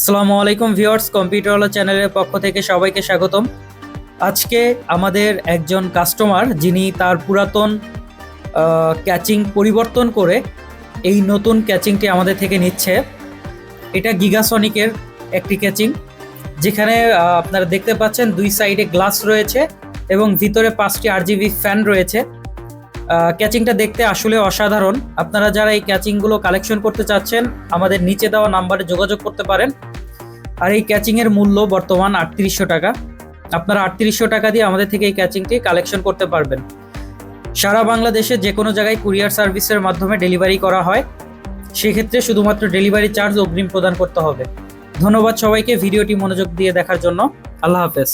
আসসালামু আলাইকুম ভিউয়ার্স, কম্পিউটারওয়ালা চ্যানেলের পক্ষ থেকে সবাইকে স্বাগতম। আজকে আমাদের একজন কাস্টমার যিনি তার পুরাতন ক্যাচিং পরিবর্তন করে এই নতুন ক্যাচিংটি আমাদের থেকে নিচ্ছে। এটা গিগাসনিকের একটি ক্যাচিং, যেখানে আপনারা দেখতে পাচ্ছেন দুই সাইডে গ্লাস রয়েছে এবং ভিতরে 5টি RGB ফ্যান রয়েছে। ক্যাচিংটা দেখতে আসলে অসাধারণ। আপনারা যারা এই ক্যাচিংগুলো কালেকশন করতে চাচ্ছেন আমাদের নিচে দেওয়া নাম্বারে যোগাযোগ করতে পারেন। আর এই ক্যাচিংয়ের মূল্য বর্তমান 3800 টাকা। আপনারা 3800 টাকা দিয়ে আমাদের থেকে এই ক্যাচিংটি কালেকশন করতে পারবেন। সারা বাংলাদেশে যে কোনো জায়গায় কুরিয়ার সার্ভিসের মাধ্যমে ডেলিভারি করা হয়, সেক্ষেত্রে শুধুমাত্র ডেলিভারি চার্জ অগ্রিম প্রদান করতে হবে। ধন্যবাদ সবাইকে ভিডিওটি মনোযোগ দিয়ে দেখার জন্য। আল্লাহ হাফেজ।